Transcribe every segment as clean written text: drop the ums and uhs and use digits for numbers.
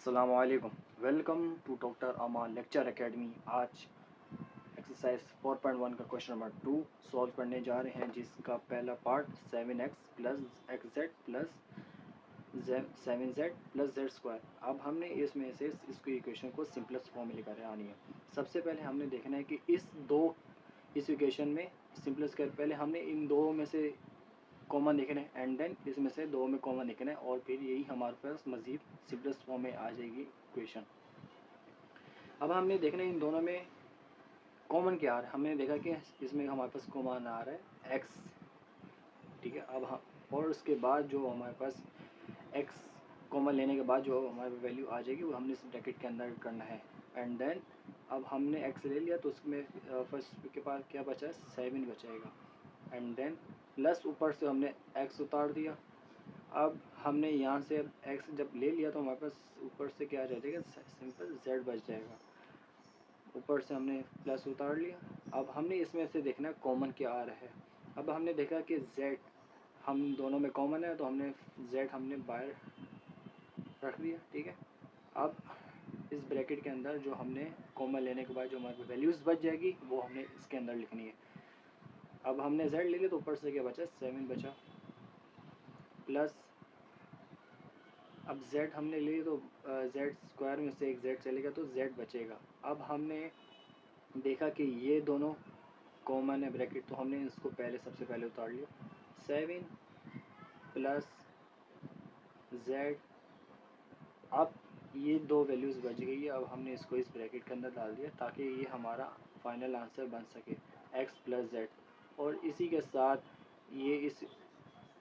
अस्सलामुअलैकुम। Welcome to doctor Aman lecture academy. आज exercise 4.1 का क्वेश्चन नंबर 2 सॉल्व करने जा रहे हैं, जिसका पहला part 7x plus xz plus 7z plus z square. अब हमने इसमें से इसको इक्वेशन को सिंपलेस्ट फॉर्म में लेकर आनी है। सबसे पहले हमने देखना है कि इस इक्वेशन में सिंपलेस्ट कर पहले हमने इन दो में से कॉमन देखना है एंड देन इसमें से दो में कॉमन देखना है और फिर यही हमारे पास मज़ीद सिंपलेस्ट फॉर्म में आ जाएगी इक्वेशन। अब हमने देखना है इन दोनों में कॉमन क्या आ रहा है। हमने देखा कि इसमें हमारे पास कॉमन आ रहा है x, ठीक है। अब हम और उसके बाद जो हमारे पास x कॉमन लेने के बाद जो हमारी वैल्यू आ जाएगी वो हमने इस ब्रैकेट के अंदर करना है एंड देन अब हमने x ले लिया तो उसमें फर्स्ट के पास क्या बचा है 7 बचेगा एंड देन प्लस ऊपर से हमने x उतार दिया। अब हमने यहाँ से x जब ले लिया तो हमारे पास ऊपर से क्या आ जाएगा सिंपल z बच जाएगा। ऊपर से हमने प्लस उतार लिया। अब हमने इसमें से देखना है कॉमन क्या आ रहा है। अब हमने देखा कि z हम दोनों में कॉमन है तो हमने z हमने बाहर रख दिया, ठीक है। अब इस ब्रैकेट के अंदर जो हमने कॉमन लेने के बाद जो हमारी वैल्यूज़ बच जाएगी वो हमने इसके अंदर लिखनी है। अब हमने z ले लिया तो ऊपर से क्या बचा 7 बचा प्लस अब z हमने ले लिया तो z स्क्वायर में से एक z चलेगा तो z बचेगा। अब हमने देखा कि ये दोनों कॉमन है ब्रैकेट तो हमने इसको पहले सबसे पहले उतार लिया 7 प्लस z। अब ये दो वैल्यूज़ बच गई है। अब हमने इसको इस ब्रैकेट के अंदर डाल दिया ताकि ये हमारा फाइनल आंसर बन सके x प्लस z। और इसी के साथ ये इस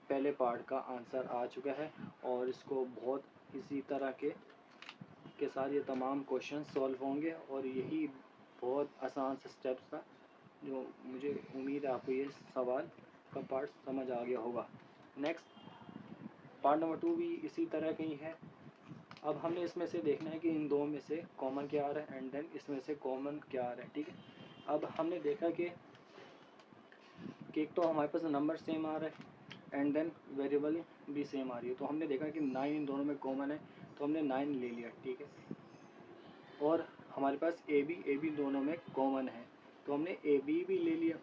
पहले पार्ट का आंसर आ चुका है और इसको बहुत इसी तरह के साथ ये तमाम क्वेश्चन सॉल्व होंगे और यही बहुत आसान से स्टेप्स था जो मुझे उम्मीद है आपको ये सवाल का पार्ट समझ आ गया होगा। नेक्स्ट पार्ट नंबर 2 भी इसी तरह का ही है। अब हमने इसमें से देखना है कि इन दो में से कॉमन क्या आ रहा है एंड देन इसमें से कॉमन क्या आ रहा है, ठीक है। अब हमने देखा कि एक तो हमारे पास नंबर सेम आ रहा है एंड देन वेरिएबल भी सेम आ रही है। तो हमने देखा कि 9 इन दोनों में कॉमन है तो हमने 9 ले लिया, ठीक है। और हमारे पास ए बी दोनों में कॉमन है तो हमने ए बी भी ले लिया,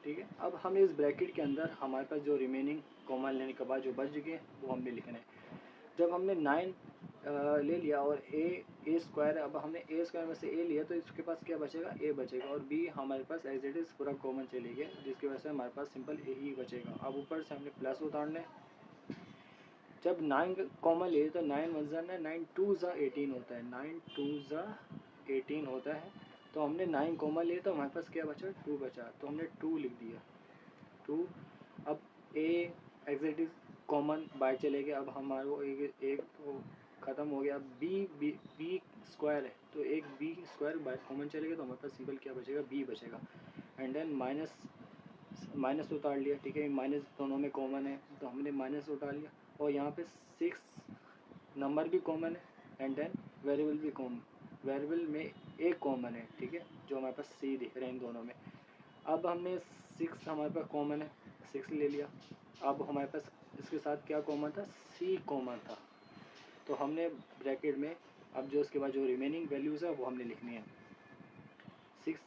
ठीक है। अब हमें इस ब्रैकेट के अंदर हमारे पास जो रिमेनिंग कॉमन लेने के बाद जो बच गए वो हमने लिखना है। जब हमने 9 ले लिया और ए स्क्वायर, अब हमने ए स्क्वायर में से ए लिया तो इसके पास क्या बचेगा ए बचेगा और बी हमारे पास एज इट इज़ पूरा कॉमन चले गया जिसकी वजह से हमारे पास सिंपल ए ही बचेगा। अब ऊपर से हमने प्लस उतारना है। जब 9 कॉमन ले तो 9 1 ज़ा 9 2 ज़ा 18 होता है, 9 2 ज़ा 18 होता है। तो हमने 9 कॉमन लिए तो हमारे पास क्या बचा 2 बचा तो हमने 2 लिख दिया 2। अब ए एग्जैक्ट इज कॉमन बाय चले गए। अब हमारे को एक तो ख़त्म हो गया। अब बी स्क्वायर है तो एक बी स्क्वायर बाय कॉमन चले गए तो हमारे पास सिंपल क्या बचेगा बी बचेगा एंड देन माइनस उतार लिया, ठीक है। माइनस दोनों में कॉमन है तो हमने माइनस उतार लिया और यहाँ पे 6 नंबर भी कॉमन है एंड देन वेरिएबल भी कॉमन, वेरिएबल में एक कॉमन है, ठीक है, जो हमारे पास सी दिख रहे हैं इन दोनों में। अब हमने 6 हमारे पास कॉमन है 6 ले लिया। अब हमारे पास इसके साथ क्या कॉमन था सी कॉमन था तो हमने ब्रैकेट में अब जो इसके बाद जो रिमेनिंग वैल्यूज़ है वो हमने लिखनी है 6।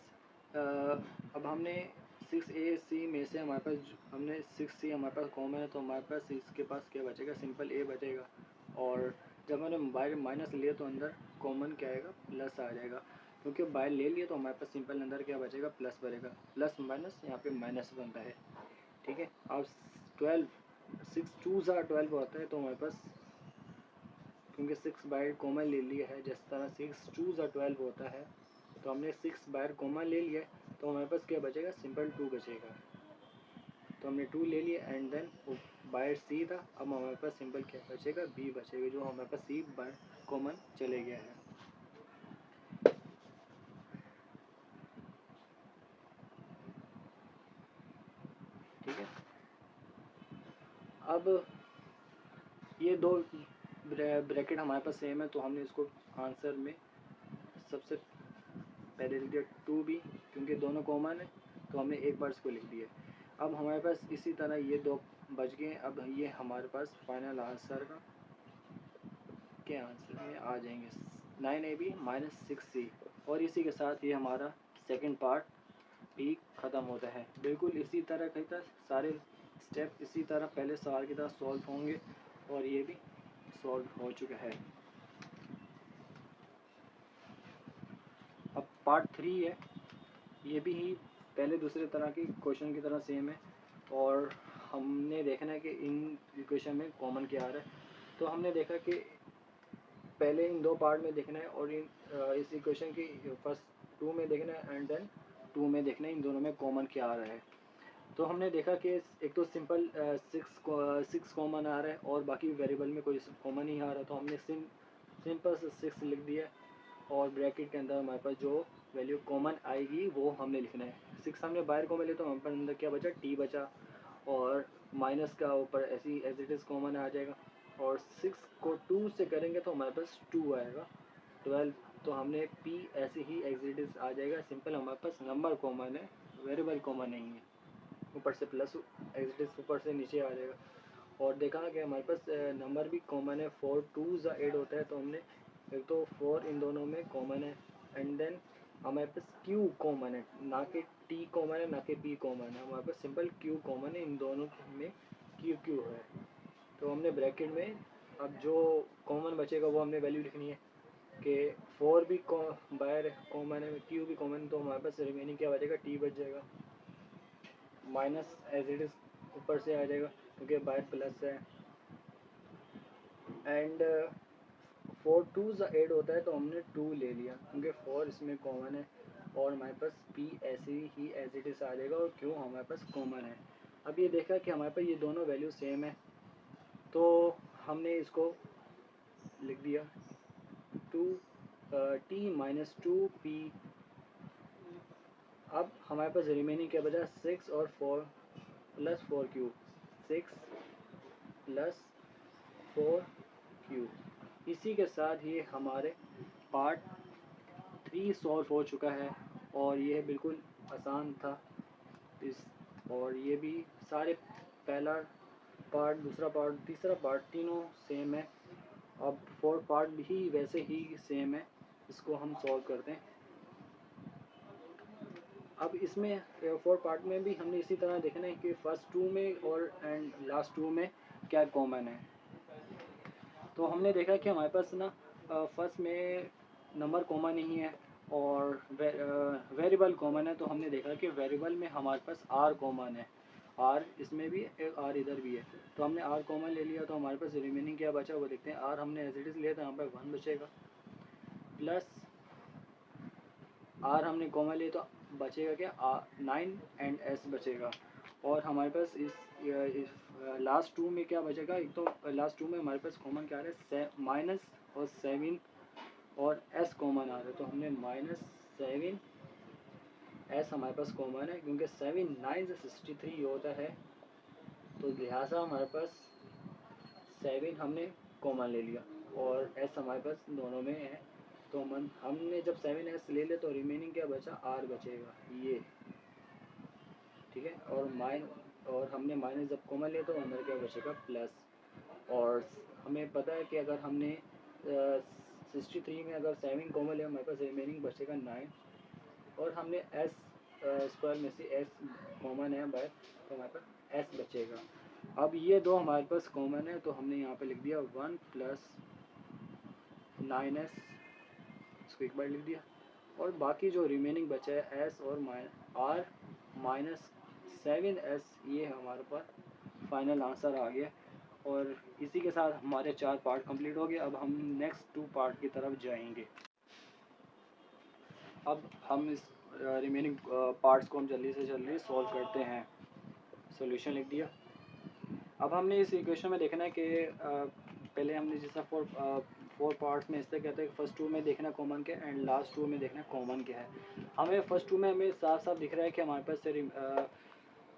अब हमने 6A में से हमारे पास हमने 6C हमारे पास कॉमन है तो हमारे पास इसके पास क्या बचेगा सिंपल ए बचेगा। और जब हमने बाहर माइनस लिया तो अंदर कॉमन क्या आएगा प्लस आ जाएगा क्योंकि बाहर ले लिया तो हमारे पास सिंपल अंदर क्या बचेगा प्लस बचेगा, प्लस माइनस यहाँ पे माइनस बनता है, ठीक है। अब 12 6 2 ज़ा 12 होता है तो हमारे पास क्योंकि 6 बाहर कॉमन ले लिया है जिस तरह 6 2 ज़ा 12 होता है तो हमने 6 बाहर कॉमन ले लिया तो हमारे पास क्या बचेगा सिंपल 2 बचेगा। तो हमने 2 ले लिया एंड देन बाहर सी था। अब हमारे पास सिंपल क्या बचेगा बी बचेगा जो हमारे पास सी बाहर कॉमन चले गया है, ठीक है। अब ये दो ब्रैकेट हमारे पास सेम है तो हमने इसको आंसर में सबसे पहले लिख दिया 2b क्योंकि दोनों कॉमन है तो हमने एक बार इसको लिख दिया। अब हमारे पास इसी तरह ये दो बच गए। अब ये हमारे पास फाइनल आंसर का के आंसर में आ जाएंगे 9ab माइनस 6c। और इसी के साथ ये हमारा सेकंड पार्ट भी ख़त्म होता है। बिल्कुल इसी तरह की तरह सारे स्टेप इसी तरह पहले सवाल की तरह सॉल्व होंगे और ये भी सॉल्व हो चुका है। अब पार्ट 3 है, ये भी ही पहले दूसरे तरह की क्वेश्चन की तरह सेम है और हमने देखना है कि इन इक्वेशन में कॉमन क्या आ रहा है। तो हमने देखा कि पहले इन दो पार्ट में देखना है और इस इक्वेशन की फर्स्ट 2 में देखना है एंड देन 2 में देखना है इन दोनों में कॉमन क्या आ रहा है। तो हमने देखा कि एक तो सिंपल 6 कॉमन आ रहा है और बाकी वेरिएबल में कोई कॉमन नहीं आ रहा, तो हमने सिंपल से 6 लिख दिया और ब्रैकेट के अंदर हमारे पास जो वैल्यू कॉमन आएगी वो हमने लिखना है। 6 हमने बाहर कॉमन लिया तो हमारे पास अंदर क्या बचा, टी बचा और माइनस का ऊपर ऐसी एज इट इज़ कॉमन आ जाएगा और 6 को 2 से करेंगे तो हमारे पास 2 आएगा 12। तो हमने p ऐसे ही एज इट इज़ आ जाएगा। सिंपल हमारे पास नंबर कॉमन है, वेरिएबल कॉमन नहीं है। ऊपर से प्लस एज इट इज़ ऊपर से नीचे आ जाएगा। और देखा कि हमारे पास नंबर भी कॉमन है, 4 2s 8 होता है, तो हमने एक तो 4 इन दोनों में कॉमन है एंड देन हमारे पास q कॉमन है, ना कि t कॉमन है ना कि p कॉमन है, हमारे पास सिंपल q कॉमन है। इन दोनों में q है तो हमने ब्रैकेट में अब जो कॉमन बचेगा वो हमने वैल्यू लिखनी है कि 4 भी बाहर कॉमन है, q भी कॉमन, तो हमारे पास रिमेनिंग क्या बचेगा, t बच जाएगा माइनस एज इट इज़ ऊपर से आ जाएगा क्योंकि बाहर प्लस है एंड 4 2s 8 होता है तो हमने 2 ले लिया क्योंकि 4 इसमें कॉमन है और हमारे पास p ऐसे ही एज इट इज़ आ जाएगा और q हमारे पास कॉमन है। अब ये देखा कि हमारे पास ये दोनों वैल्यू सेम है तो हमने इसको लिख दिया 2 t माइनस 2p। अब हमारे पास रिमेनिंग क्या बचा, 6 और 4 प्लस 4q, 6 प्लस 4q। इसी के साथ ये हमारे पार्ट 3 सॉल्व हो चुका है और ये बिल्कुल आसान था और ये भी सारे पहला पार्ट, दूसरा पार्ट, तीसरा पार्ट तीनों सेम है। अब 4 पार्ट भी वैसे ही सेम है, इसको हम सॉल्व करते हैं। अब इसमें 4 पार्ट में भी हमने इसी तरह देखना है कि फर्स्ट 2 में और एंड लास्ट 2 में क्या कॉमन है। तो हमने देखा कि हमारे पास ना फर्स्ट में नंबर कॉमन नहीं है और वेरिएबल कॉमन है, तो हमने देखा कि वेरिएबल में हमारे पास r कॉमन है, r इसमें भी एक r इधर भी है, तो हमने r कॉमन ले लिया तो हमारे पास रिमेनिंग क्या बचा वो देखते हैं। r हमने एज इट इज़ लिया तो यहाँ पर 1 बचेगा प्लस r हमने कॉमन लिया तो बचेगा क्या, 9 एंड s बचेगा। और हमारे पास इस लास्ट 2 में क्या बचेगा, एक तो लास्ट 2 में हमारे पास कॉमन क्या आ रहा है, माइनस और 7 और s कॉमन आ रहा है, तो हमने -7 s हमारे पास कॉमन है क्योंकि 7 9 से 63 होता है, तो लिहाजा हमारे पास 7 हमने कॉमन ले लिया और s हमारे पास दोनों में है। तो हमने जब 7s ले लिया तो रिमेनिंग क्या बचा, r बचेगा ये, ठीक है। और हमने माइनस जब कॉमन लिया तो अंदर क्या बचेगा, प्लस। और हमें पता है कि अगर हमने 63 में अगर 7 कॉमन लिया हमारे पास रिमेनिंग बचेगा 9 और हमने s स्क्वायर में से s कॉमन है बाहर तो हमारे पास s बचेगा। अब ये दो हमारे पास कॉमन है तो हमने यहाँ पे लिख दिया 1 प्लस 9s, इसको एक बार लिख दिया और बाकी जो रिमेनिंग बचा है s और r माइनस 7s, ये हमारे पास फाइनल आंसर आ गया। और इसी के साथ हमारे 4 पार्ट कंप्लीट हो गए। अब हम नेक्स्ट 2 पार्ट की तरफ जाएंगे। अब हम इस रिमेनिंग पार्ट्स को हम जल्दी सॉल्व करते हैं। सॉल्यूशन लिख दिया। अब हमने इस इक्वेशन में देखना है कि पहले हमने जैसा 4 पार्ट्स में इससे कहते हैं फर्स्ट 2 में देखना कॉमन क्या एंड लास्ट 2 में देखना कॉमन क्या है। हमें फर्स्ट 2 में हमें साफ साफ दिख रहा है कि हमारे पास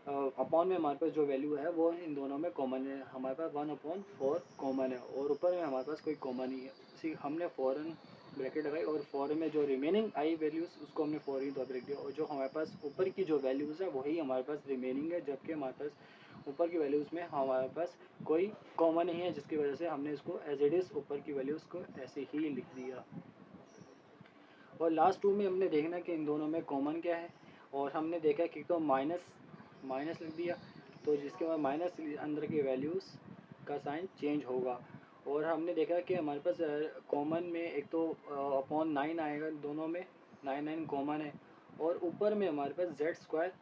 अपॉन में हमारे पास जो वैल्यू है वो इन दोनों में कॉमन है। हमारे पास 1/4 कॉमन है और ऊपर में हमारे पास कोई कॉमन नहीं है, इसी हमने फॉरन ब्रैकेट लगाई और फॉरन में जो रिमेनिंग आई वैल्यूज़ उसको हमने फॉरन तौर पर लिख दिया और जो हमारे पास ऊपर की जो वैल्यूज़ है वही हमारे पास रिमेनिंग है, जबकि हमारे पास ऊपर की वैल्यूज़ में हमारे पास कोई कॉमन नहीं है, जिसकी वजह से हमने इसको एज इट इज़ ऊपर की वैल्यूज़ को ऐसे ही लिख दिया। और लास्ट टू में हमने देखना कि इन दोनों में कॉमन क्या है, और हमने देखा कि तो माइनस माइनस लिख दिया, तो जिसके बाद माइनस अंदर की वैल्यूज़ का साइन चेंज होगा। और हमने देखा कि हमारे पास कॉमन में एक तो अपॉन 9 आएगा, दोनों में 9 कॉमन है, और ऊपर में हमारे पास जेड स्क्वायर,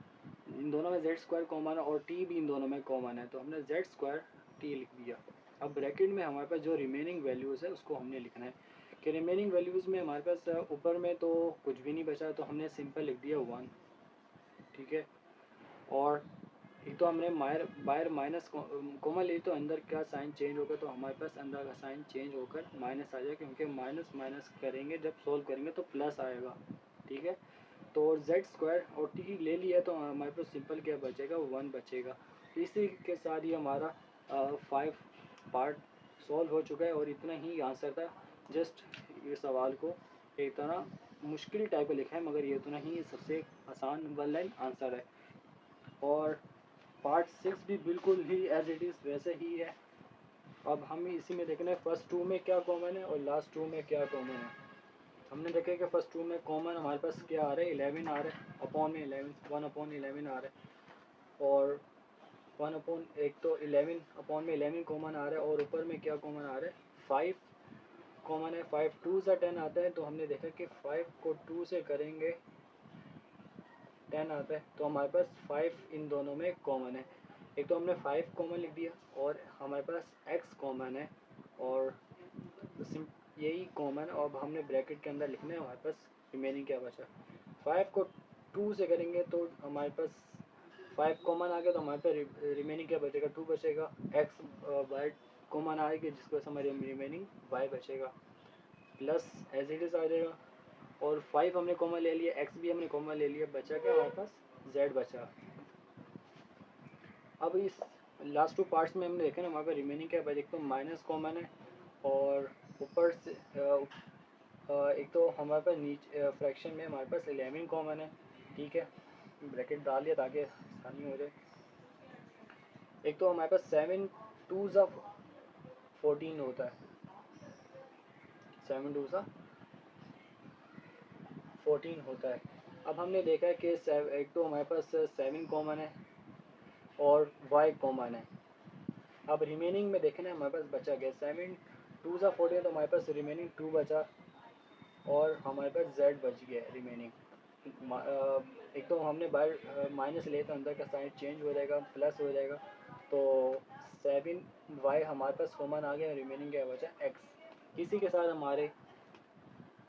इन दोनों में जेड स्क्वायर कॉमन है और टी भी इन दोनों में कॉमन है, तो हमने जेड स्क्वायर टी लिख दिया। अब ब्रैकेट में हमारे पास जो रिमेनिंग वैल्यूज़ है उसको हमने लिखना है कि रिमेनिंग वैल्यूज़ में हमारे पास ऊपर में तो कुछ भी नहीं बचा, तो हमने सिंपल लिख दिया 1, ठीक है। और एक तो हमने बाहर माइनस कॉमन ली, तो अंदर का साइन चेंज होगा, तो हमारे पास अंदर का साइन चेंज होकर माइनस आ जाएगा, क्योंकि माइनस माइनस करेंगे जब सोल्व करेंगे तो प्लस आएगा, ठीक है। तो जेड स्क्वायर और टी ले लिया, तो हमारे पास सिंपल क्या बचेगा, 1 बचेगा। इसी के साथ ही हमारा 5 पार्ट सॉल्व हो चुका है, और इतना ही आंसर था। जस्ट ये सवाल को एक तरह मुश्किल टाइप का लिखा है, मगर ये उतना ही सबसे आसान वन लाइन आंसर है। और पार्ट 6 भी बिल्कुल ही एज इट इज़ वैसे ही है। अब हम इसी में देखना है फर्स्ट टू में क्या कॉमन है और लास्ट टू में क्या कॉमन है। हमने देखा कि फर्स्ट टू में कॉमन हमारे पास क्या आ रहा है, 11 आ रहा है, अपॉन में 11 1/11 आ रहा है, और 1 अपॉन एक तो 11 अपॉन में 11 कॉमन आ रहा है, और ऊपर में क्या कॉमन आ रहा है, 5 कॉमन है। 5 2 से 10 आता है, तो हमने देखा कि 5 को 2 से करेंगे 10 आता है, तो हमारे पास 5 इन दोनों में कॉमन है। एक तो हमने 5 कॉमन लिख दिया, और हमारे पास x कॉमन है, और यही कॉमन। अब हमने ब्रैकेट के अंदर लिखना है हमारे पास रिमेनिंग क्या बचा। 5 को 2 से करेंगे तो हमारे पास 5 कॉमन आ गया, तो हमारे पास रिमेनिंग क्या बचेगा, 2 बचेगा। x y कॉमन आएगी, जिसको हमारे रिमेनिंग y बचेगा, प्लस एज इट इज़ आ जाएगा। और 5 हमने कॉमन ले लिया, x भी हमने कॉमन ले लिया, बचा क्या हमारे पास, z बचा। अब इस लास्ट टू पार्ट्स में हमने देखा ना हमारे पास रिमेनिंग क्या बचा, एक तो माइनस कॉमन है, और ऊपर से एक तो हमारे पास नीचे फ्रैक्शन में हमारे पास 11 कॉमन है, ठीक है। ब्रैकेट डाल दिया ताकि आसानी हो जाए। एक तो हमारे पास 7 2 ज़ा 14 होता है, 7 2 ज़ा 14 होता है। अब हमने देखा है कि एक तो हमारे पास 7 कॉमन है और y कॉमन है। अब रिमेनिंग में देखना है हमारे पास बचा गया 7 2 ज़ा 14, तो हमारे पास रिमेनिंग 2 बचा, और हमारे पास z बच गया रिमेनिंग। एक तो हमने बाहर माइनस लिया, तो अंदर का साइन चेंज हो जाएगा, प्लस हो जाएगा, तो 7y हमारे पास कॉमन आ गया, रिमेनिंग क्या बचा, x। इसी के साथ हमारे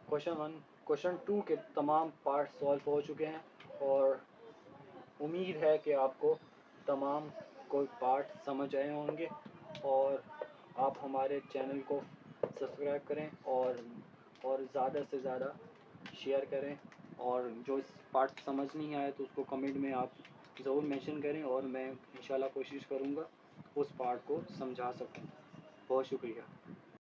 क्वेश्चन 2 के तमाम पार्ट सॉल्व हो चुके हैं, और उम्मीद है कि आपको तमाम कोई पार्ट समझ आए होंगे, और आप हमारे चैनल को सब्सक्राइब करें, और ज़्यादा से ज़्यादा शेयर करें, और जो इस पार्ट समझ नहीं आया तो उसको कमेंट में आप ज़रूर मेंशन करें, और मैं इंशाल्लाह कोशिश करूँगा उस पार्ट को समझा सकूँ। बहुत शुक्रिया।